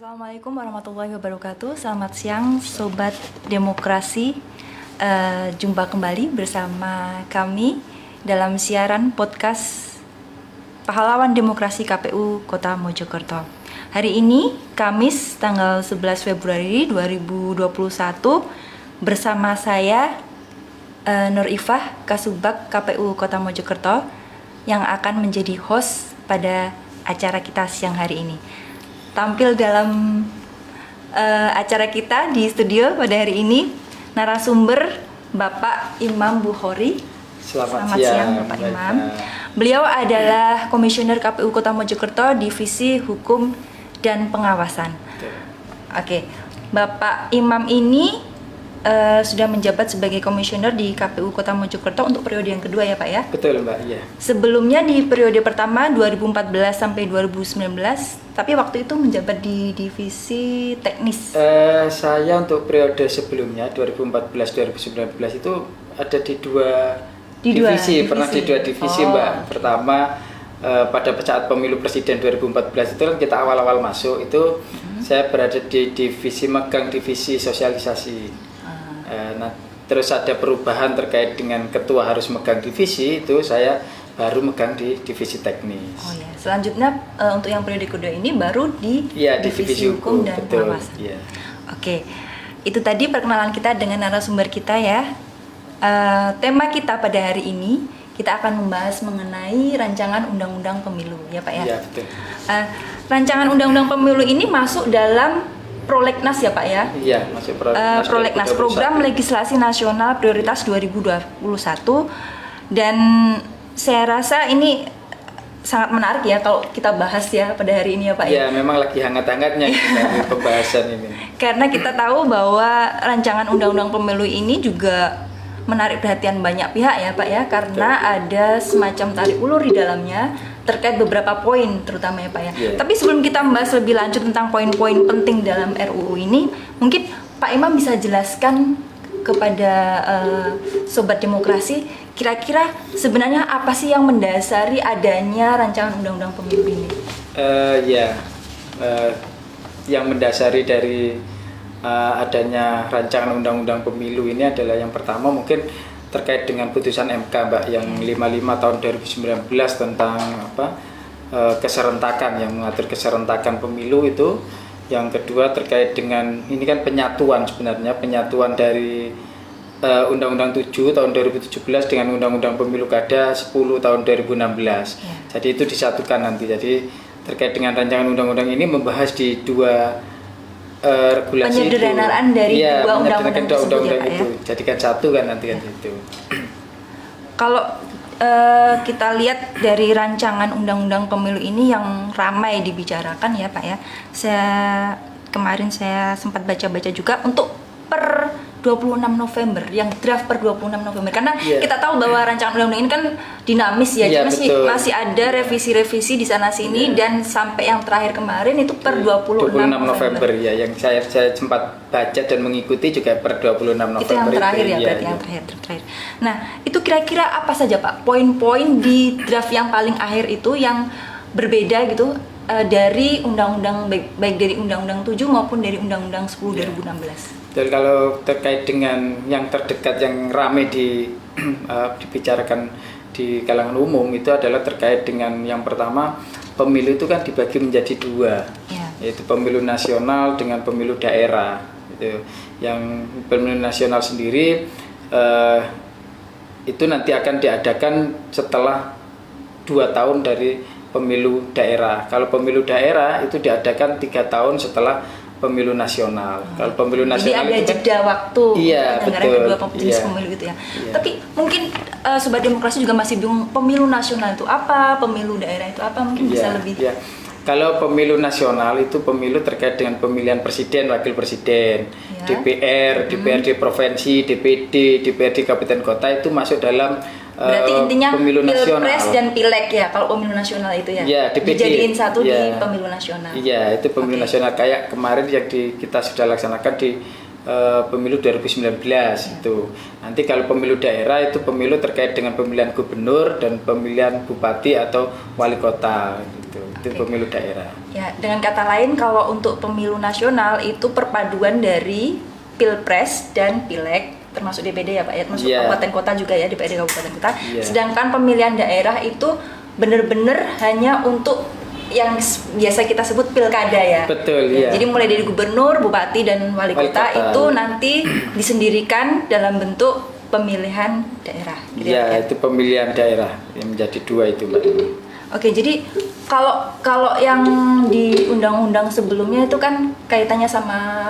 Assalamualaikum warahmatullahi wabarakatuh. Selamat siang Sobat Demokrasi. Jumpa kembali bersama kami dalam siaran podcast Pahlawan Demokrasi KPU Kota Mojokerto. Hari ini Kamis tanggal 11 Februari 2021 bersama saya Nur Ifah Kasubag KPU Kota Mojokerto yang akan menjadi host pada acara kita siang hari ini. Tampil dalam acara kita di studio pada hari ini narasumber Bapak Imam Bukhori. Selamat siang Bapak Imam. Beliau adalah Komisioner KPU Kota Mojokerto Divisi Hukum dan Pengawasan. Oke, Bapak Imam ini sudah menjabat sebagai komisioner di KPU Kota Mojokerto untuk periode yang kedua ya Pak ya? Betul Mbak, iya. Sebelumnya di periode pertama 2014 sampai 2019, tapi waktu itu menjabat di divisi teknis. Saya untuk periode sebelumnya 2014-2019 itu ada di dua divisi. Pernah di dua divisi Mbak. Pertama pada saat pemilu presiden 2014 itu kan kita awal-awal masuk itu saya berada di divisi megang divisi sosialisasi. Nah, terus ada perubahan terkait dengan ketua harus megang divisi, itu saya baru megang di divisi teknis. Oh ya, selanjutnya untuk yang periode kedua ini baru di divisi hukum dan pengawasan. Ya. Oke, itu tadi perkenalan kita dengan narasumber kita ya. Tema kita pada hari ini kita akan membahas mengenai rancangan undang-undang pemilu ya Pak ya. Iya betul. Rancangan undang-undang pemilu ini masuk dalam Prolegnas ya Pak ya? Iya, masuk Prolegnas. Prolegnas Program Legislasi Nasional Prioritas 2021, dan saya rasa ini sangat menarik ya kalau kita bahas ya pada hari ini ya Pak ya. Ya, memang lagi hangat-hangatnya kita pembahasan ini. Karena kita tahu bahwa rancangan undang-undang pemilu ini juga menarik perhatian banyak pihak ya Pak ya, karena ada semacam tarik ulur di dalamnya terkait beberapa poin terutama ya Pak ya. Tapi sebelum kita membahas lebih lanjut tentang poin-poin penting dalam RUU ini, mungkin Pak Imam bisa jelaskan kepada Sobat Demokrasi kira-kira sebenarnya apa sih yang mendasari adanya rancangan undang-undang pemilu ini? Yang mendasari dari adanya rancangan undang-undang pemilu ini adalah yang pertama mungkin terkait dengan putusan MK Mbak yang 55 tahun 2019 tentang keserentakan, yang mengatur keserentakan pemilu itu. Yang kedua terkait dengan ini kan penyatuan sebenarnya, penyatuan dari Undang-Undang 7 tahun 2017 dengan Undang-Undang Pemilu Kada 10 tahun 2016. Jadi itu disatukan nanti. Jadi terkait dengan rancangan undang-undang ini membahas di dua regulasi penyederhanaan dari dua undang-undang tersebut ya Pak ya? Jadikan satu kan nanti kan itu. Kalau kita lihat dari rancangan undang-undang pemilu ini yang ramai dibicarakan ya Pak ya, kemarin saya sempat baca-baca juga untuk per 26 November, yang draft per 26 November, karena kita tahu bahwa rancangan undang-undang ini kan dinamis ya, jadi masih ada revisi-revisi di sana sini dan sampai yang terakhir kemarin itu per 26 November ya, yang saya sempat baca dan mengikuti juga per 26 November itu yang terakhir ya, berarti yang terakhir. Nah, itu kira-kira apa saja Pak poin-poin di draft yang paling akhir itu yang berbeda gitu dari undang-undang baik dari Undang-Undang 7 maupun dari Undang-Undang 10 2016. Dan kalau terkait dengan yang terdekat yang ramai dibicarakan di kalangan umum itu adalah terkait dengan yang pertama, pemilu itu kan dibagi menjadi dua, yaitu pemilu nasional dengan pemilu daerah. Gitu. Yang pemilu nasional sendiri itu nanti akan diadakan setelah 2 tahun dari pemilu daerah. Kalau pemilu daerah itu diadakan 3 tahun setelah pemilu nasional. Kalau pemilu nasional jadi ada jeda waktu betul, kedua jenis pemilu gitu ya. Tapi mungkin Sobat Demokrasi juga masih bingung pemilu nasional itu apa, pemilu daerah itu apa, mungkin bisa lebih. Kalau pemilu nasional itu pemilu terkait dengan pemilihan presiden, wakil presiden, DPR, DPRD provinsi, DPD, DPRD kabupaten kota itu masuk dalam berarti intinya pemilu pilpres dan pileg ya kalau pemilu nasional itu ya, dijadiin satu di pemilu nasional. Iya, itu pemilu nasional kayak kemarin yang kita sudah laksanakan di pemilu 2019 itu. Nanti kalau pemilu daerah itu pemilu terkait dengan pemilihan gubernur dan pemilihan bupati atau wali kota gitu. Itu pemilu daerah. Ya, dengan kata lain kalau untuk pemilu nasional itu perpaduan dari Pilpres dan Pileg termasuk DPD ya Pak ya, termasuk kabupaten kota juga ya, DPD kabupaten kota. Sedangkan pemilihan daerah itu benar-benar hanya untuk yang biasa kita sebut pilkada ya. Betul ya. Jadi mulai dari gubernur, bupati dan wali kota itu nanti disendirikan dalam bentuk pemilihan daerah. Gitu ya, itu pemilihan daerah yang menjadi 2 itu Mbak. Oke, jadi kalau yang di undang-undang sebelumnya itu kan kaitannya sama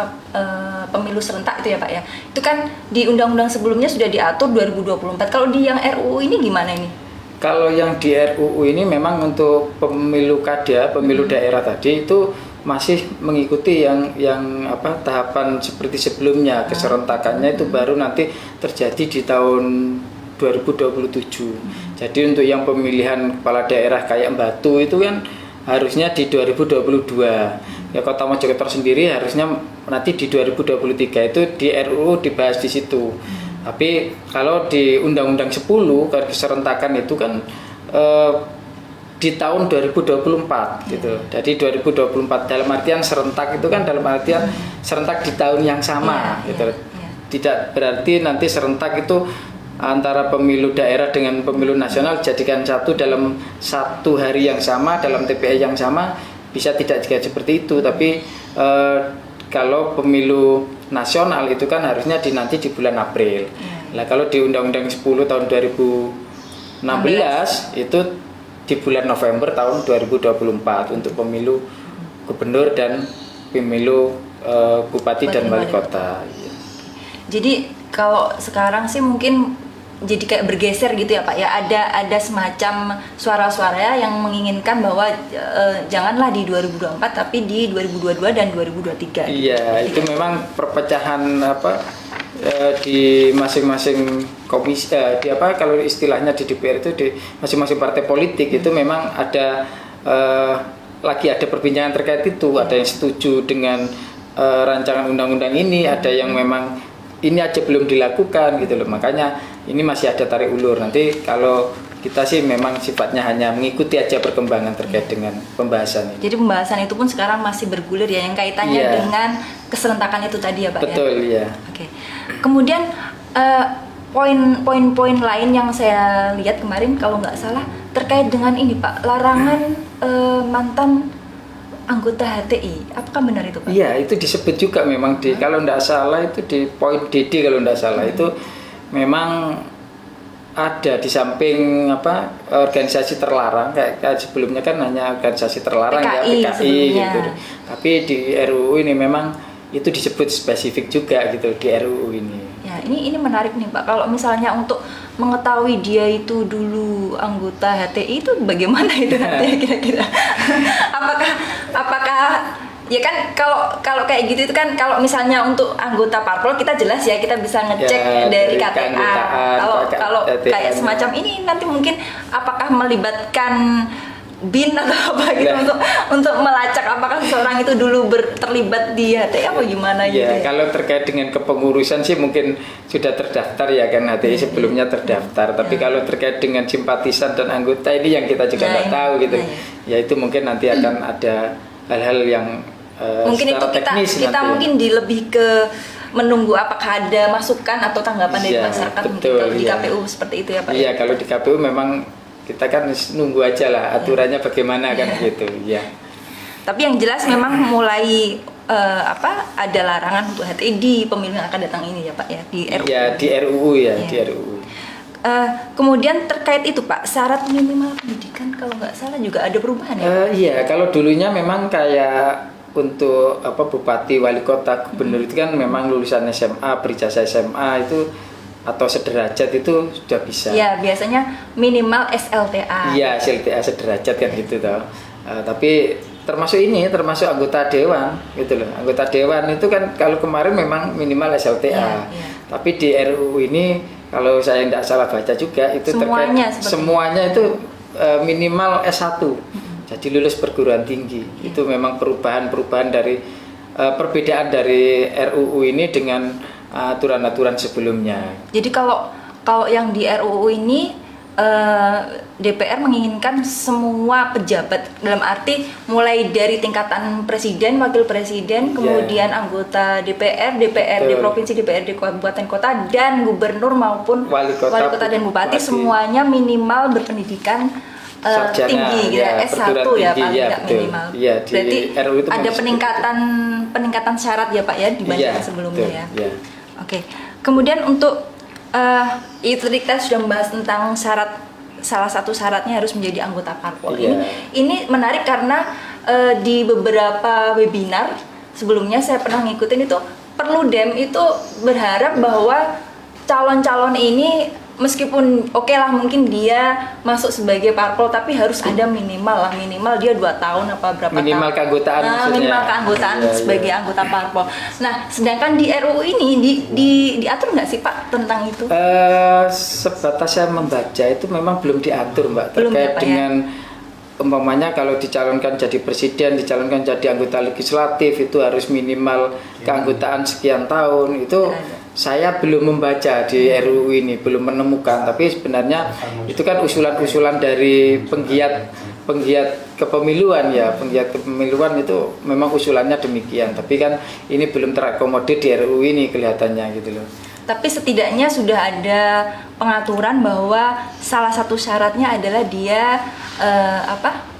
pemilu serentak itu ya Pak ya. Itu kan di undang-undang sebelumnya sudah diatur 2024. Kalau di yang RUU ini gimana ini? Kalau yang di RUU ini memang untuk pemilu kada, pemilu daerah tadi itu masih mengikuti yang tahapan seperti sebelumnya. Keserentakannya itu baru nanti terjadi di tahun 2027. Jadi untuk yang pemilihan kepala daerah kayak Batu itu kan harusnya di 2022. Ya Kota Mojokerto sendiri harusnya nanti di 2023 itu di RUU dibahas di situ. Tapi kalau di Undang-Undang 10 keserentakan itu kan di tahun 2024 gitu. Jadi 2024 dalam artian serentak itu kan dalam artian serentak di tahun yang sama gitu. Tidak berarti nanti serentak itu antara pemilu daerah dengan pemilu nasional jadikan satu dalam satu hari yang sama, dalam TPS yang sama, bisa tidak juga seperti itu. Tapi kalau pemilu nasional itu kan harusnya nanti di bulan April. Nah kalau di Undang-Undang 10 tahun 2016 itu di bulan November tahun 2024 untuk pemilu gubernur dan pemilu bupati dan wali kota. Jadi kalau sekarang sih mungkin jadi kayak bergeser gitu ya Pak ya, ada semacam suara-suara yang menginginkan bahwa janganlah di 2024 tapi di 2022 dan 2023. Iya, itu memang perpecahan di masing-masing komisi kalau istilahnya di DPR itu di masing-masing partai politik itu memang ada lagi ada perbincangan terkait itu, ada yang setuju dengan rancangan undang-undang ini, ada yang memang ini aja belum dilakukan gitu loh. Makanya ini masih ada tarik ulur. Nanti kalau kita sih memang sifatnya hanya mengikuti aja perkembangan terkait dengan pembahasan ini. Jadi pembahasan itu pun sekarang masih bergulir ya, yang kaitannya dengan keserentakan itu tadi ya Pak. Betul ya. Oke. Kemudian poin-poin lain yang saya lihat kemarin kalau nggak salah terkait dengan ini Pak, larangan mantan anggota HTI, apakah benar itu Pak? Iya, itu disebut juga memang kalau tidak salah itu di poin DD kalau tidak salah itu memang ada di samping organisasi terlarang kayak sebelumnya kan hanya organisasi terlarang PKI gitu. Tapi di RUU ini memang itu disebut spesifik juga gitu di RUU ini. Ya, ini menarik nih Pak. Kalau misalnya untuk mengetahui dia itu dulu anggota HTI itu bagaimana itu nanti kira-kira? apakah ya kan kalau kayak gitu itu kan kalau misalnya untuk anggota parpol kita jelas ya kita bisa ngecek dari KTA. Kalau kayak semacam ini nanti mungkin apakah melibatkan BIN atau apa gitu untuk melacak apakah seseorang itu dulu terlibat di HTI apa gimana gitu ya. Kalau terkait dengan kepengurusan sih mungkin sudah terdaftar ya kan HTI sebelumnya terdaftar. Tapi kalau terkait dengan simpatisan dan anggota ini yang kita juga nggak tahu gitu. Ya itu mungkin nanti akan ada hal-hal yang mungkin itu kita mungkin lebih ke menunggu apakah ada masukan atau tanggapan dari masyarakat di KPU seperti itu ya Pak. Iya, kalau di KPU memang kita kan nunggu aja lah aturannya bagaimana kan gitu ya. Tapi yang jelas memang mulai ada larangan untuk HTI di pemilu yang akan datang ini ya Pak ya di RUU. Ya di RUU di RUU. Kemudian terkait itu Pak, syarat minimal pendidikan kalau nggak salah juga ada perubahan ya? Iya, kalau dulunya memang kayak untuk bupati, wali kota, gubernur itu kan memang lulusan SMA, berijazah SMA itu atau sederajat itu sudah bisa. Ya, biasanya minimal SLTA. Iya, SLTA sederajat kan gitu toh. Tapi termasuk anggota dewan gitu loh. Anggota dewan itu kan kalau kemarin memang minimal SLTA. Ya. Tapi di RUU ini kalau saya tidak salah baca juga itu semuanya itu minimal S1. Jadi lulus perguruan tinggi. Itu memang perubahan dari perbedaan dari RUU ini dengan aturan-aturan sebelumnya. Jadi kalau yang di RUU ini DPR menginginkan semua pejabat, dalam arti mulai dari tingkatan presiden, wakil presiden, kemudian anggota DPR, DPRD provinsi, DPRD kabupaten kota, dan gubernur maupun wali kota dan bupati semuanya minimal berpendidikan tinggi, S1 ya paling nggak minimal. Ya, berarti ada peningkatan syarat ya Pak ya dibandingkan sebelumnya ya. Oke. Kemudian untuk itu kita sudah membahas tentang salah satu syaratnya harus menjadi anggota parpol. Ini menarik karena di beberapa webinar sebelumnya saya pernah ngikutin itu, Perludem itu berharap bahwa calon-calon ini meskipun oke lah mungkin dia masuk sebagai parpol, tapi harus ada minimal dia 2 tahun apa berapa minimal tahun. keanggotaan Minimal keanggotaan sebagai anggota parpol. Nah, sedangkan di RUU ini diatur nggak sih Pak tentang itu? Sebatas saya membaca itu memang belum diatur Mbak, belum terkait dengan umpamanya kalau dicalonkan jadi presiden, dicalonkan jadi anggota legislatif itu harus minimal keanggotaan sekian tahun. Itu saya belum membaca di RUU ini, belum menemukan. Tapi sebenarnya itu kan usulan-usulan dari penggiat kepemiluan ya, penggiat kepemiluan itu memang usulannya demikian. Tapi kan ini belum terakomodir di RUU ini kelihatannya gitu loh. Tapi setidaknya sudah ada pengaturan bahwa salah satu syaratnya adalah dia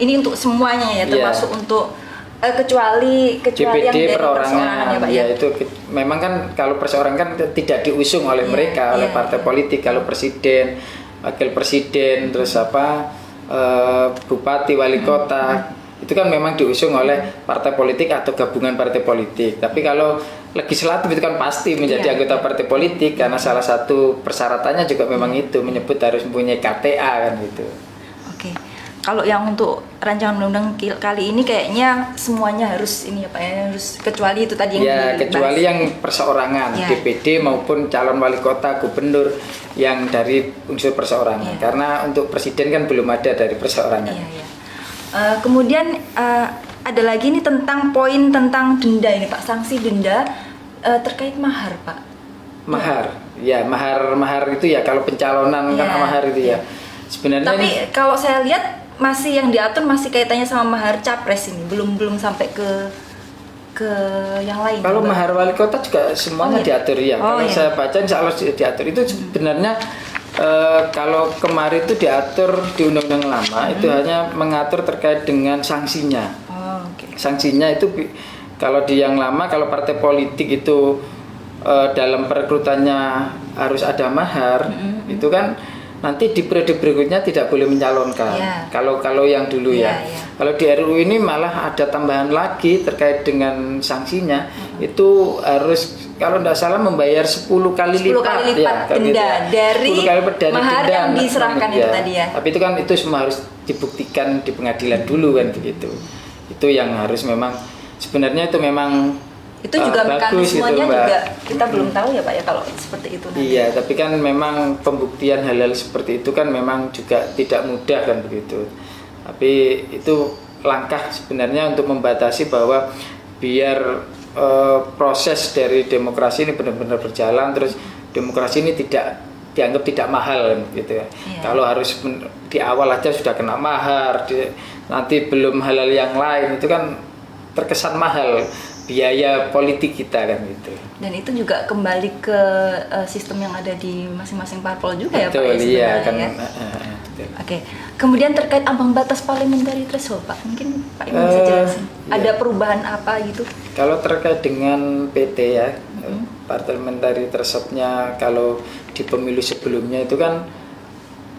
ini untuk semuanya ya, termasuk untuk kecuali DPD yang dari perorangan ya Pak ya. Itu memang kan kalau perseorangan kan tidak diusung oleh mereka, oleh partai politik. Kalau presiden, wakil presiden, terus bupati, wali kota itu kan memang diusung oleh partai politik atau gabungan partai politik. Tapi kalau legislatif itu kan pasti menjadi anggota partai politik, karena salah satu persyaratannya juga memang itu menyebut harus mempunyai KTA kan gitu. Oke. Kalau yang untuk rancangan undang-undang kali ini kayaknya semuanya harus ini ya Pak ya, harus kecuali itu tadi yang kecuali yang perseorangan, DPD maupun calon wali kota, gubernur yang dari unsur perseorangan. Karena untuk presiden kan belum ada dari perseorangan. Kemudian ada lagi nih tentang poin tentang denda ini Pak, sanksi denda terkait mahar Pak. Mahar itu ya kalau pencalonan kan mahar itu ya. Sebenarnya tapi kalau saya lihat masih yang diatur masih kaitannya sama mahar capres ini, belum sampai ke yang lain. Kalau mahar wali kota juga semuanya diatur ya. Kalau saya baca insya Allah diatur. Itu sebenarnya kalau kemarin itu diatur di undang-undang lama itu hanya mengatur terkait dengan sanksinya. Sanksinya itu kalau di yang lama kalau partai politik itu dalam perekrutannya harus ada mahar, itu kan nanti di periode berikutnya tidak boleh mencalonkan. Kalau yang dulu Kalau di RUU ini malah ada tambahan lagi terkait dengan sanksinya. Itu harus kalau tidak salah membayar 10 kali lipat denda dari 10 kali lipat dari mahar denda yang diserahkan itu tadi ya. Tapi itu kan itu semua harus dibuktikan di pengadilan dulu kan begitu. Itu yang harus memang sebenarnya itu memang itu juga mekanismenya juga kita belum tahu ya Pak ya kalau seperti itu nanti. Iya, tapi kan memang pembuktian hal-hal seperti itu kan memang juga tidak mudah kan begitu. Tapi itu langkah sebenarnya untuk membatasi bahwa biar proses dari demokrasi ini benar-benar berjalan, terus demokrasi ini dianggap tidak mahal gitu ya. Kalau harus di awal aja sudah kena mahar, nanti belum hal-hal yang lain itu kan terkesan mahal. Biaya politik kita kan gitu. Dan itu juga kembali ke sistem yang ada di masing-masing parpol juga. Betul, ya Pak ya. Oke. Kemudian terkait ambang batas parliamentary threshold Pak, mungkin Pak Iman bisa jelasin. Ada perubahan apa gitu? Kalau terkait dengan PT ya, parliamentary thresholdnya kalau di pemilu sebelumnya itu kan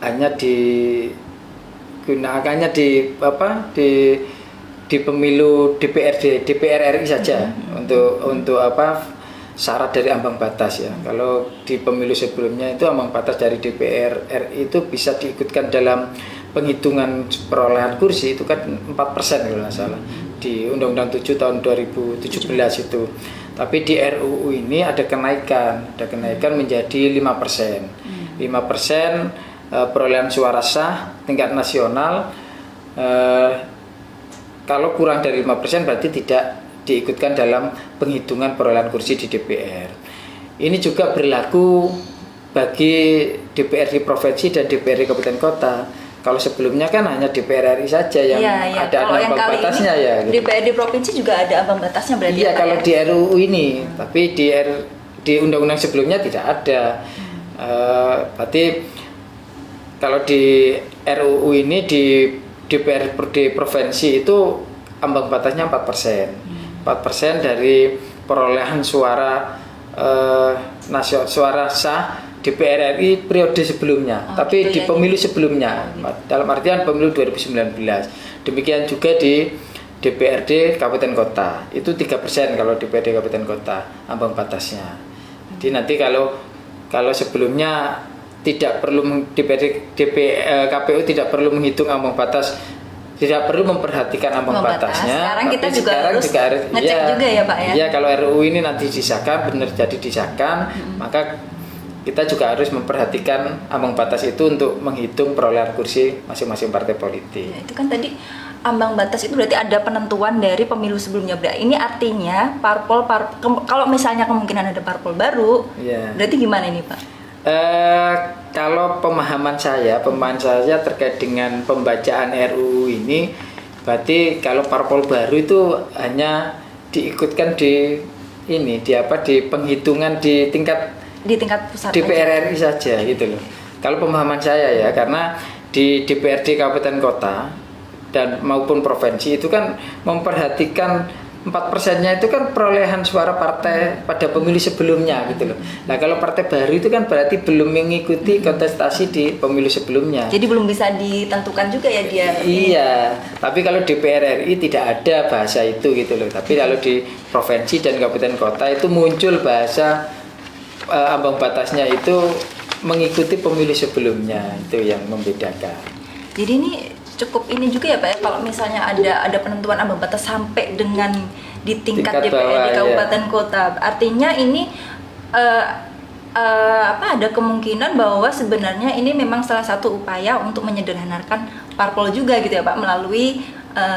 hanya digunakannya di pemilu DPR RI saja untuk syarat dari ambang batas ya. Kalau di pemilu sebelumnya itu ambang batas dari DPR RI itu bisa diikutkan dalam penghitungan perolehan kursi itu kan 4% kalau nggak salah di Undang-Undang 7 tahun 2017 itu. Tapi di RUU ini ada kenaikan menjadi 5%. 5% perolehan suara sah tingkat nasional. Kalau kurang dari 5% berarti tidak diikutkan dalam penghitungan perolehan kursi di DPR. Ini juga berlaku bagi DPRD provinsi dan DPRD kabupaten kota. Kalau sebelumnya kan hanya DPR RI saja yang ada ambang batasnya ya. Gitu. DPRD provinsi juga ada ambang batasnya berarti. Iya, kalau di RUU ini, tapi di undang-undang sebelumnya tidak ada. Berarti kalau di RUU ini di DPRD provinsi itu ambang batasnya 4%. 4% dari perolehan suara suara sah DPR RI periode sebelumnya, tapi gitu di pemilu sebelumnya, dalam artian pemilu 2019. Demikian juga di DPRD kabupaten kota, itu 3% kalau DPRD kabupaten kota ambang batasnya. Jadi nanti kalau sebelumnya tidak perlu KPU tidak perlu menghitung ambang batas, tidak perlu memperhatikan ambang batasnya. Sekarang kita juga harus ngecek juga ya Pak ya. Iya, kalau RUU ini nanti disahkan, benar jadi disahkan, maka kita juga harus memperhatikan ambang batas itu untuk menghitung perolehan kursi masing-masing partai politik. Ya, itu kan tadi ambang batas itu berarti ada penentuan dari pemilu sebelumnya. Ini artinya kalau misalnya kemungkinan ada parpol baru, berarti gimana ini Pak? Kalau pemahaman saya terkait dengan pembacaan RUU ini, berarti kalau parpol baru itu hanya diikutkan di penghitungan di tingkat pusat DPR RI saja gitu loh. Kalau pemahaman saya ya, karena di DPRD kabupaten kota dan maupun provinsi itu kan memperhatikan 4%-nya itu kan perolehan suara partai pada pemilu sebelumnya gitu loh. Nah, kalau partai baru itu kan berarti belum mengikuti kontestasi di pemilu sebelumnya. Jadi belum bisa ditentukan juga ya dia. Iya, tapi kalau DPR RI tidak ada bahasa itu gitu loh. Tapi kalau di provinsi dan kabupaten kota itu muncul bahasa ambang batasnya itu mengikuti pemilu sebelumnya, itu yang membedakan. Jadi ini cukup ini juga ya Pak ya, kalau misalnya ada penentuan ambang batas sampai dengan di tingkat DPRD kabupaten kota, artinya ini ada kemungkinan bahwa sebenarnya ini memang salah satu upaya untuk menyederhanakan parpol juga gitu ya Pak, melalui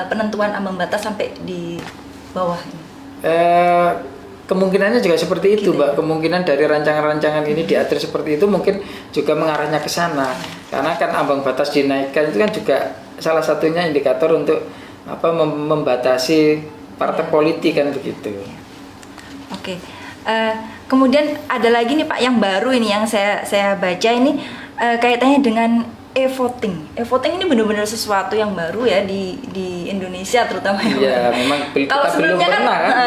penentuan ambang batas sampai di bawah ini. Kemungkinannya juga seperti itu, Mbak. Kemungkinan dari rancangan-rancangan ini diatur seperti itu mungkin juga mengarahnya ke sana. Karena kan ambang batas dinaikkan itu kan juga salah satunya indikator untuk membatasi partai politik kan begitu. Oke. Kemudian ada lagi nih Pak yang baru ini yang saya baca ini kaitannya dengan e-voting. E-voting ini benar-benar sesuatu yang baru ya di Indonesia terutama ya. Iya, memang kalau sebelumnya kan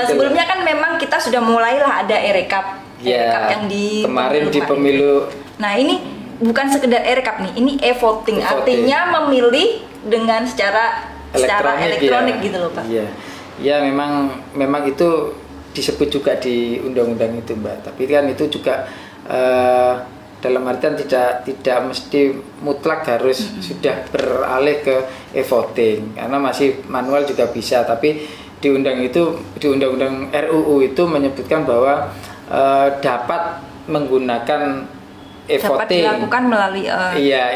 sebelumnya kan memang kita sudah mulailah ada e-rekap. E-rekap yang kemarin di pemilu. Nah, ini bukan sekedar e-rekap nih, ini e-voting. Artinya memilih dengan secara elektronik gitu loh, Pak. Iya. Ya, memang itu disebut juga di undang-undang itu, Mbak. Tapi kan itu juga dalam artian tidak mesti mutlak harus sudah beralih ke e-voting, karena masih manual juga bisa. Tapi di undang-undang RUU itu menyebutkan bahwa dapat menggunakan e-voting. Dapat dilakukan melalui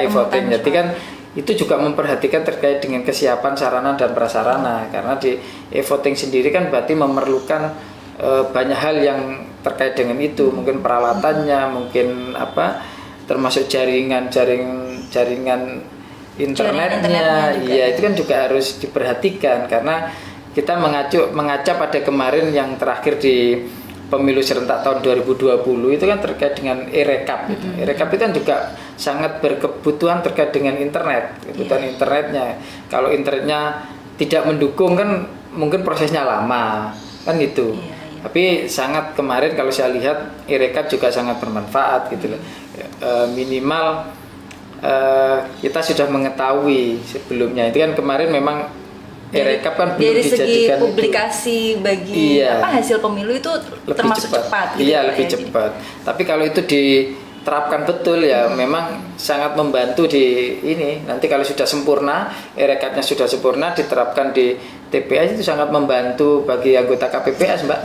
e-voting. Jadi kan itu juga memperhatikan terkait dengan kesiapan sarana dan prasarana, karena di e-voting sendiri kan berarti memerlukan banyak hal yang terkait dengan itu, mungkin peralatannya, mungkin termasuk jaringan internetnya. Iya, itu kan juga harus diperhatikan, karena kita mengaca pada kemarin yang terakhir di pemilu serentak tahun 2020 itu kan terkait dengan e-rekap gitu. E-rekap itu kan juga sangat berkebutuhan terkait dengan internet, kebutuhan internetnya. Kalau internetnya tidak mendukung kan mungkin prosesnya lama kan gitu. Tapi sangat kemarin kalau saya lihat e-rekap juga sangat bermanfaat gitu loh. Minimal kita sudah mengetahui sebelumnya. Itu kan kemarin memang e-rekap kan belum dijadikan dari segi publikasi itu. Bagi hasil pemilu itu lebih termasuk cepat gitu. Iya, lebih cepat. Tapi kalau itu diterapkan betul ya memang sangat membantu di ini. Nanti kalau sudah sempurna, e-rekapnya sudah sempurna diterapkan di TPS itu sangat membantu bagi anggota KPPS, Mbak.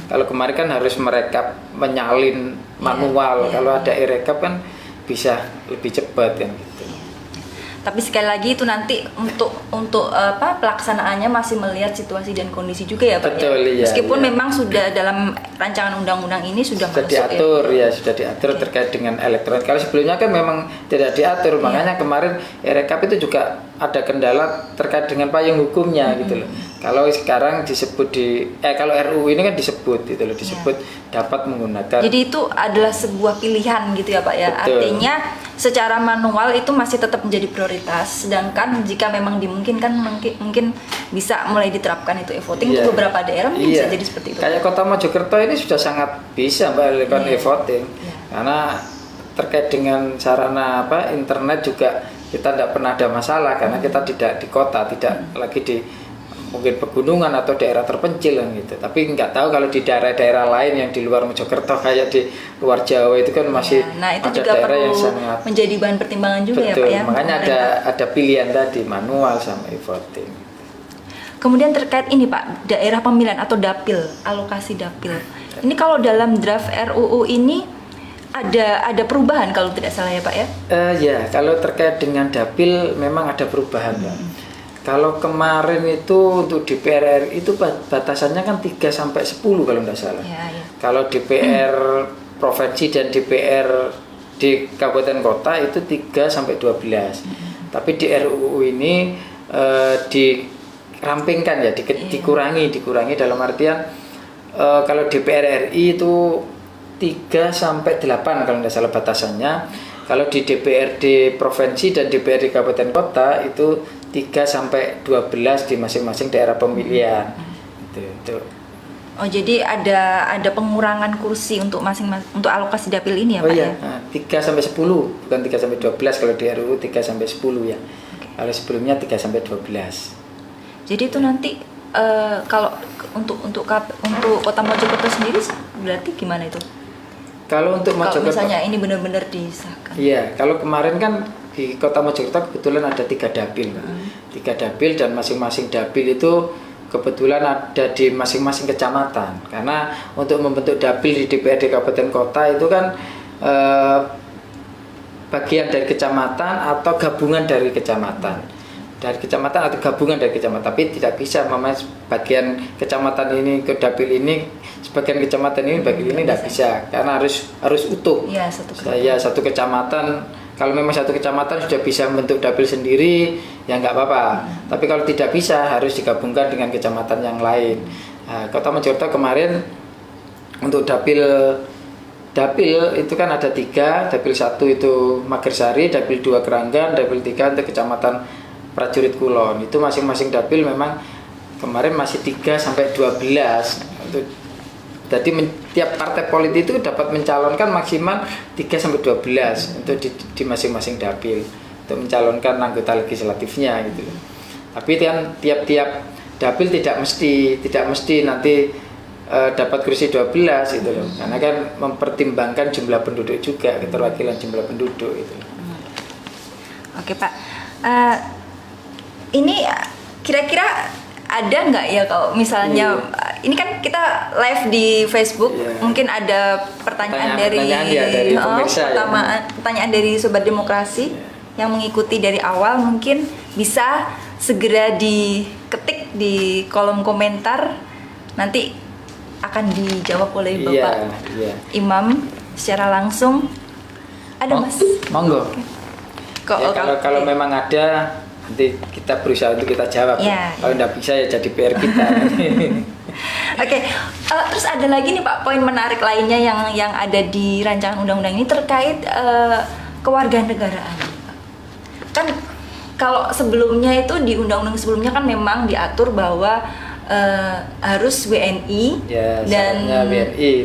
Kalau kemarin kan harus merekap, menyalin manual. Kalau ada e-rekap kan bisa lebih cepat kan gitu. Tapi sekali lagi itu nanti untuk pelaksanaannya masih melihat situasi dan kondisi juga ya Pak. Betul, ya. Iya, Meskipun iya. memang sudah dalam rancangan undang-undang ini sudah masuk diatur ya. sudah diatur terkait dengan elektronik. Kalau sebelumnya kan memang tidak diatur, makanya kemarin Rekap itu juga ada kendala terkait dengan payung hukumnya gitu loh. Kalau sekarang disebut kalau RUU ini kan disebut gitu loh, disebut dapat menggunakan. Jadi itu adalah sebuah pilihan gitu ya Pak ya. Betul. Artinya secara manual itu masih tetap menjadi prioritas. Sedangkan jika memang dimungkinkan mungkin bisa mulai diterapkan itu e-voting Iya. untuk beberapa daerah mungkin Iya. bisa jadi seperti itu. Kayak Kota Mojokerto ini sudah sangat bisa Mbak lakukan e-voting. Karena terkait dengan sarana internet juga kita tidak pernah ada masalah karena kita tidak di kota, tidak lagi di mungkin pegunungan atau daerah terpencil kan gitu. Tapi nggak tahu kalau di daerah-daerah lain yang di luar Mojokerto kayak di luar Jawa itu kan masih Nah, itu ada juga daerah perlu yang sangat menjadi bahan pertimbangan juga betul. ya Pak ya. Makanya ada pilihan tadi manual sama e-voting. Kemudian terkait ini Pak, daerah pemilihan atau dapil, alokasi dapil. Ini kalau dalam draft RUU ini ada perubahan kalau tidak salah ya Pak ya? Ya, kalau terkait dengan dapil memang ada perubahan Pak. Kalau kemarin itu untuk DPR RI itu batasannya kan 3 sampai 10 kalau tidak salah. Ya. Kalau DPR provinsi dan DPR di kabupaten kota itu 3 sampai 12. Tapi di RUU ini dirampingkan ya, dikurangi dalam artian kalau DPR RI itu 3 sampai 8 kalau tidak salah batasannya. Kalau di DPRD provinsi dan DPRD kabupaten kota itu 3 sampai 12 di masing-masing daerah pemilihan. Itu. Oh, jadi ada pengurangan kursi untuk untuk alokasi dapil ini ya Pak iya. ya? Nah, 3 sampai 10, bukan 3 sampai 12 kalau di RUU 3 sampai 10 ya. Kalau sebelumnya 3 sampai 12. Jadi itu nanti kalau untuk Kota Mojokerto sendiri berarti gimana itu? Kalau untuk Kalau Mojokerto, misalnya ini benar-benar disahkan. iya, kalau kemarin kan di Kota Mojokerto kebetulan ada 3 dapil, 3 dapil dan masing-masing dapil itu kebetulan ada di masing-masing kecamatan. Karena untuk membentuk dapil di DPRD kabupaten kota itu kan bagian dari kecamatan atau gabungan dari kecamatan. Dari kecamatan atau gabungan dari kecamatan, tapi tidak bisa bagian kecamatan ini ke dapil ini, sebagian kecamatan ini bagian ini tidak bisa karena harus utuh. Iya, satu kecamatan. Kalau memang satu kecamatan sudah bisa membentuk dapil sendiri, ya nggak apa-apa. Tapi kalau tidak bisa harus digabungkan dengan kecamatan yang lain. Nah, Kota Mojokerto kemarin untuk dapil itu kan ada 3, dapil 1 itu Magersari, dapil 2 Keranggan, dapil 3 untuk kecamatan Prajurit Kulon. Itu masing-masing dapil memang kemarin masih 3 sampai 12. Jadi tiap partai politik itu dapat mencalonkan maksimal 3 sampai 12 untuk di masing-masing dapil untuk mencalonkan anggota legislatifnya gitu. Tapi kan tiap-tiap dapil tidak mesti nanti dapat kursi 12 gitu loh. Karena kan mempertimbangkan jumlah penduduk juga, keterwakilan jumlah penduduk itu. Oke Pak. Ini kira-kira ada nggak ya kalau misalnya ini kan kita live di Facebook, mungkin ada pertanyaan dari pemirsa, pertanyaan dari Sobat Demokrasi yang mengikuti dari awal, mungkin bisa segera diketik di kolom komentar, nanti akan dijawab oleh Bapak Imam secara langsung. Ada Mas? Monggo. Kalau memang ada, nanti kita berusaha untuk kita jawab. Kalau tidak bisa ya jadi PR kita. Oke. Terus ada lagi nih Pak, poin menarik lainnya yang ada di rancangan undang-undang ini terkait kewarganegaraan. Kan kalau sebelumnya itu di undang-undang sebelumnya kan memang diatur bahwa harus WNI dan WNI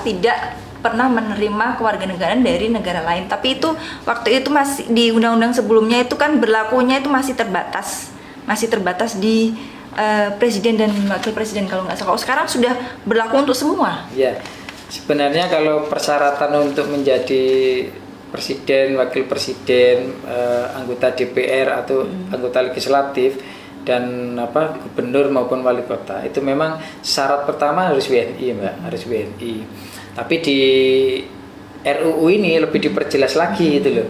tidak pernah menerima kewarganegaraan dari negara lain. Tapi itu waktu itu masih di undang-undang sebelumnya itu kan berlakunya itu masih terbatas di presiden dan wakil presiden kalau nggak salah. Kalau sekarang sudah berlaku untuk semua. Ya, sebenarnya kalau persyaratan untuk menjadi presiden, wakil presiden, anggota DPR atau anggota legislatif dan gubernur maupun wali kota itu memang syarat pertama harus WNI Mbak, harus WNI. Tapi di RUU ini lebih diperjelas lagi gitu loh.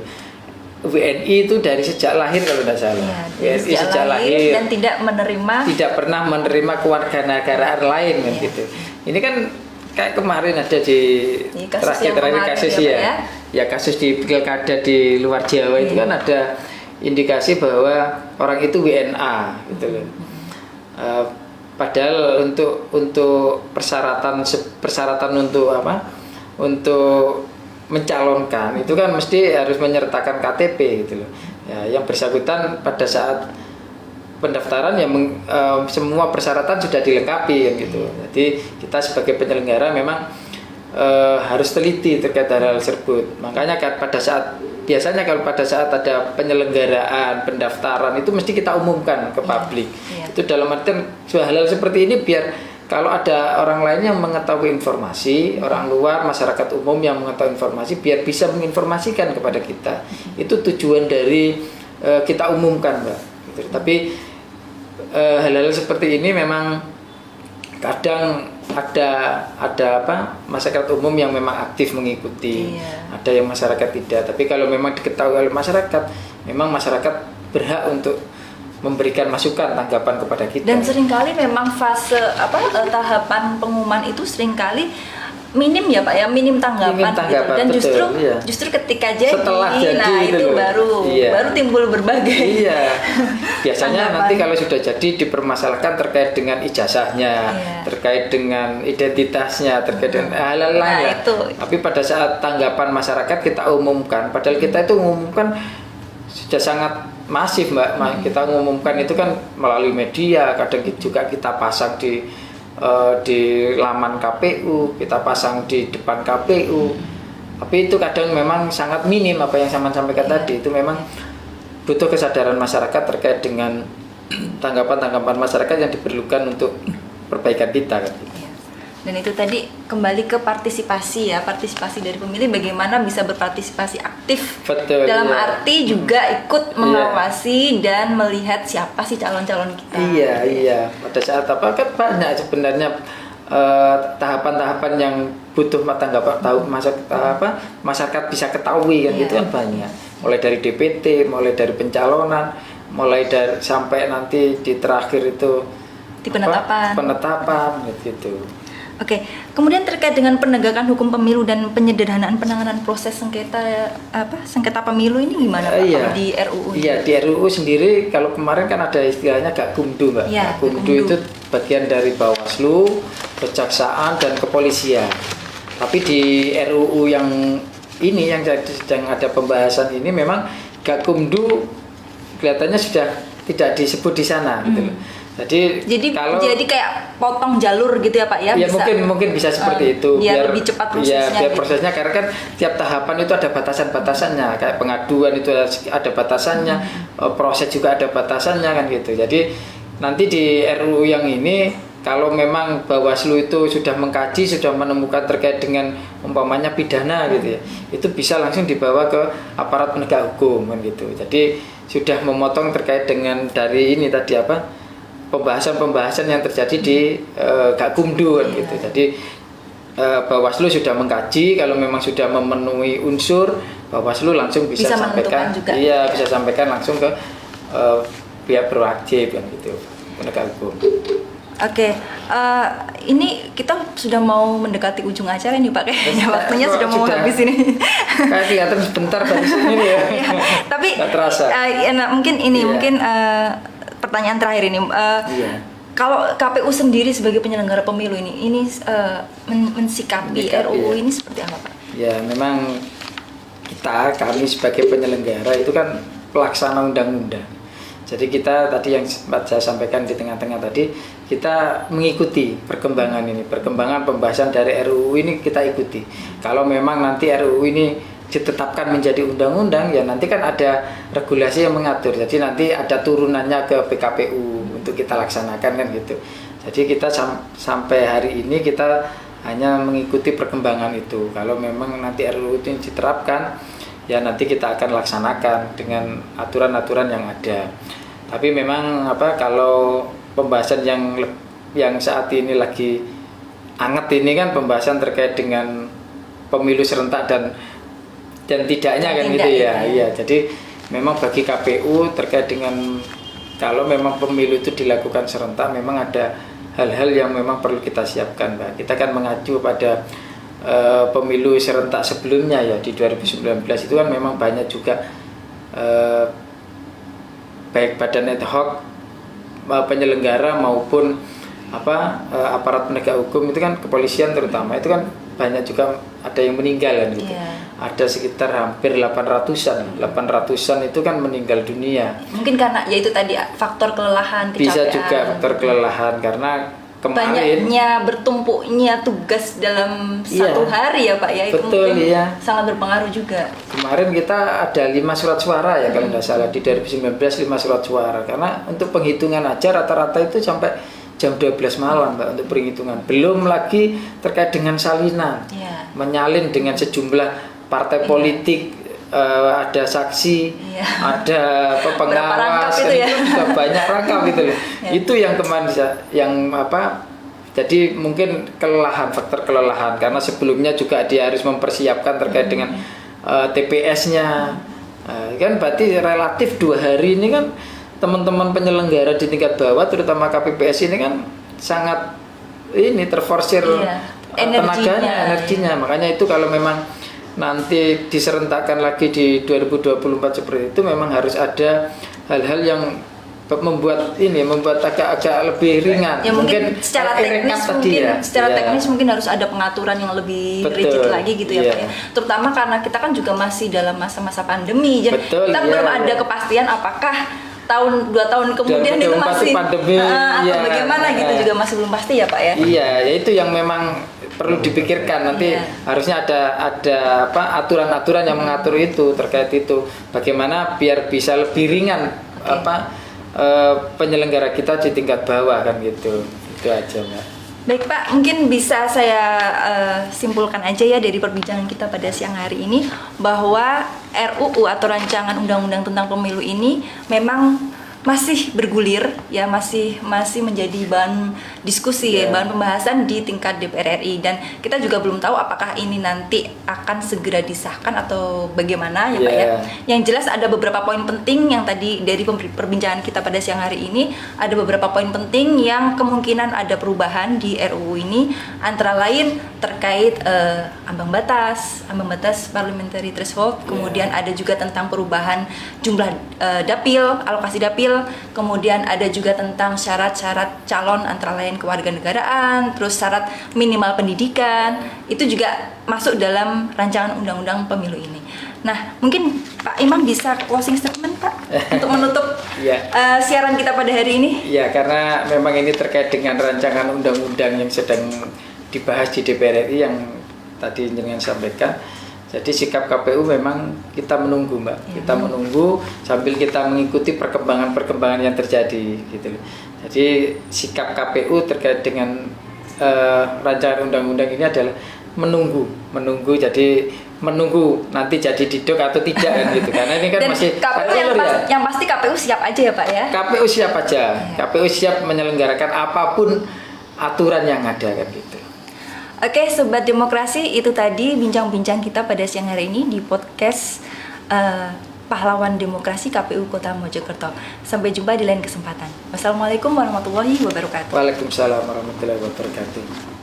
WNI itu dari sejak lahir kalau tidak salah. Iya, WNI sejak lahir dan tidak pernah menerima kewarganegaraan lain kan gitu. Ini kan kayak kemarin ada di terakhir kasus ya kasus di pilkada di luar Jawa itu kan ada indikasi bahwa orang itu WNA gitu loh. Padahal untuk persyaratan untuk apa? Untuk mencalonkan itu kan mesti harus menyertakan KTP gitu loh. Ya, yang bersangkutan pada saat pendaftaran semua persyaratan sudah dilengkapi kan gitu. Jadi kita sebagai penyelenggara memang harus teliti terkait hal tersebut. Makanya biasanya kalau pada saat ada penyelenggaraan pendaftaran itu mesti kita umumkan ke publik. Itu dalam artian hal-hal seperti ini biar kalau ada orang lain yang mengetahui informasi, orang luar, masyarakat umum yang mengetahui informasi, biar bisa menginformasikan kepada kita. Itu tujuan dari kita umumkan, Mbak. Gitu. Tapi hal-hal seperti ini memang kadang ada masyarakat umum yang memang aktif mengikuti, ada yang masyarakat tidak. Tapi kalau memang diketahui oleh masyarakat, memang masyarakat berhak untuk memberikan masukan tanggapan kepada kita. Dan seringkali memang fase tahapan pengumuman itu seringkali minim ya Pak ya, minim tanggapan gitu. Dan justru ketika jadi itu baru timbul berbagai biasanya nanti kalau sudah jadi dipermasalahkan terkait dengan ijazahnya, terkait dengan identitasnya, terkait dengan hal-hal lain tapi pada saat tanggapan masyarakat kita umumkan, padahal kita itu umumkan sudah sangat masif Mbak. Kita mengumumkan itu kan melalui media, kadang juga kita pasang di laman KPU, kita pasang di depan KPU. Tapi itu kadang memang sangat minim apa yang saya sampaikan tadi. Itu memang butuh kesadaran masyarakat terkait dengan tanggapan-tanggapan masyarakat yang diperlukan untuk perbaikan kita kan. Dan itu tadi kembali ke partisipasi dari pemilih, bagaimana bisa berpartisipasi aktif. Betul, dalam arti juga ikut mengawasi dan melihat siapa sih calon-calon kita. Iya. Pada saat kan banyak sebenarnya tahapan-tahapan yang butuh masyarakat bisa ketahui kan, itu kan banyak. Mulai dari DPT, mulai dari pencalonan, mulai dari sampai nanti di terakhir itu di penetapan gitu. Oke, kemudian terkait dengan penegakan hukum pemilu dan penyederhanaan penanganan proses sengketa pemilu ini gimana Pak di RUU? Iya, di RUU sendiri kalau kemarin kan ada istilahnya Gakumdu, Mbak. Gakumdu itu bagian dari Bawaslu, Kejaksaan dan Kepolisian. Tapi di RUU yang ini yang sedang ada pembahasan ini memang Gakumdu kelihatannya sudah tidak disebut di sana gitu loh. Jadi kayak potong jalur gitu ya Pak ya? Ya bisa, mungkin bisa seperti itu biar lebih cepat prosesnya. Biar prosesnya karena kan tiap tahapan itu ada batasan-batasannya. Kayak pengaduan itu ada batasannya, proses juga ada batasannya kan gitu. Jadi nanti di RUU yang ini kalau memang Bawaslu itu sudah mengkaji, sudah menemukan terkait dengan umpamanya pidana gitu ya, itu bisa langsung dibawa ke aparat penegak hukum kan gitu. Jadi sudah memotong terkait dengan dari ini tadi pembahasan yang terjadi di Gakumdu kan gitu. Jadi Bawaslu sudah mengkaji, kalau memang sudah memenuhi unsur, Bawaslu langsung bisa sampaikan juga. Bisa sampaikan langsung ke pihak berwajib kan gitu, penegak hukum. Oke, ini kita sudah mau mendekati ujung acara ini Pak, kayaknya waktunya sudah mau habis ini. Kayak kelihatan sebentar dari sini ya. Tapi terasa. Mungkin pertanyaan terakhir ini, kalau KPU sendiri sebagai penyelenggara pemilu ini mensikapi RUU ini seperti apa Pak? Ya memang kami sebagai penyelenggara itu kan pelaksana undang-undang. Jadi kita tadi yang sempat saya sampaikan di tengah-tengah tadi, kita mengikuti perkembangan pembahasan dari RUU ini kita ikuti. Kalau memang nanti RUU ini ditetapkan menjadi undang-undang, ya nanti kan ada regulasi yang mengatur. Jadi nanti ada turunannya ke PKPU untuk kita laksanakan kan gitu. Jadi kita sampai hari ini kita hanya mengikuti perkembangan itu. Kalau memang nanti RUU itu diterapkan, ya nanti kita akan laksanakan dengan aturan-aturan yang ada. Tapi memang kalau pembahasan yang saat ini lagi hangat ini kan pembahasan terkait dengan pemilu serentak dan tidaknya kan gitu ya. Iya, jadi memang bagi KPU terkait dengan kalau memang pemilu itu dilakukan serentak, memang ada hal-hal yang memang perlu kita siapkan, Mbak. Kita kan mengacu pada pemilu serentak sebelumnya ya di 2019 itu kan memang banyak juga baik badan ad hoc penyelenggara maupun aparat penegak hukum itu kan kepolisian terutama itu kan banyak juga ada yang meninggal kan gitu. Ada sekitar hampir 800-an itu kan meninggal dunia. Mungkin karena ya itu tadi faktor kelelahan, kecapean. Bisa juga faktor kelelahan karena kemarin banyaknya bertumpuknya tugas dalam satu hari ya Pak ya, itu betul, mungkin sangat berpengaruh juga. Kemarin kita ada 5 surat suara ya kalau tidak salah di 2019 5 surat suara karena untuk penghitungan aja rata-rata itu sampai jam 12 malam Mbak untuk perhitungan. Belum lagi terkait dengan salinan, menyalin dengan sejumlah partai politik, ada saksi, ada pengawas, itu ya? Itu sudah banyak rangkap gitu loh. Itu yang kemarin yang jadi mungkin kelelahan, faktor kelelahan karena sebelumnya juga dia harus mempersiapkan terkait dengan TPS-nya. Kan berarti relatif 2 hari ini kan teman-teman penyelenggara di tingkat bawah terutama KPPS ini kan sangat terforsir energinya. Makanya itu kalau memang nanti diserentakkan lagi di 2024 seperti itu memang harus ada hal-hal yang membuat agak lebih ringan. Ya mungkin secara teknis mungkin harus ada pengaturan yang lebih rigid lagi gitu ya Pak ya. Terutama karena kita kan juga masih dalam masa-masa pandemi. Jadi kita belum ada kepastian apakah 2 tahun kemudian itu masih pandemi atau bagaimana gitu juga masih belum pasti ya Pak ya. Iya, ya itu yang memang perlu dipikirkan nanti harusnya ada aturan-aturan yang mengatur itu terkait itu bagaimana biar bisa lebih ringan penyelenggara kita di tingkat bawah kan gitu. Itu aja Mbak. Baik Pak, mungkin bisa saya simpulkan aja ya dari perbincangan kita pada siang hari ini bahwa RUU atau rancangan undang-undang tentang pemilu ini memang masih bergulir ya, masih menjadi bahan diskusi bahan pembahasan di tingkat DPR RI dan kita juga belum tahu apakah ini nanti akan segera disahkan atau bagaimana ya Pak ya. Yang jelas ada beberapa poin penting yang tadi dari perbincangan kita pada siang hari ini, ada beberapa poin penting yang kemungkinan ada perubahan di RUU ini, antara lain terkait ambang batas parliamentary threshold, kemudian ada juga tentang perubahan jumlah dapil, alokasi dapil, kemudian ada juga tentang syarat-syarat calon antara lain kewarganegaraan, terus syarat minimal pendidikan, itu juga masuk dalam rancangan undang-undang pemilu ini. Nah, mungkin Pak Imam bisa closing statement Pak untuk menutup siaran kita pada hari ini. Ya, karena memang ini terkait dengan rancangan undang-undang yang sedang dibahas di DPR RI yang tadi jenengan sampaikan. Jadi sikap KPU memang kita menunggu Mbak, kita menunggu sambil kita mengikuti perkembangan yang terjadi gitu. Jadi sikap KPU terkait dengan rancangan undang-undang ini adalah menunggu. Jadi menunggu nanti jadi didok atau tidak kan gitu. Karena ini kan dan masih KPU yang pasti KPU siap aja ya Pak ya. KPU siap aja, KPU siap menyelenggarakan apapun aturan yang ada kan gitu. Oke, Sobat Demokrasi, itu tadi bincang-bincang kita pada siang hari ini di podcast Pahlawan Demokrasi KPU Kota Mojokerto. Sampai jumpa di lain kesempatan. Wassalamualaikum warahmatullahi wabarakatuh. Waalaikumsalam warahmatullahi wabarakatuh.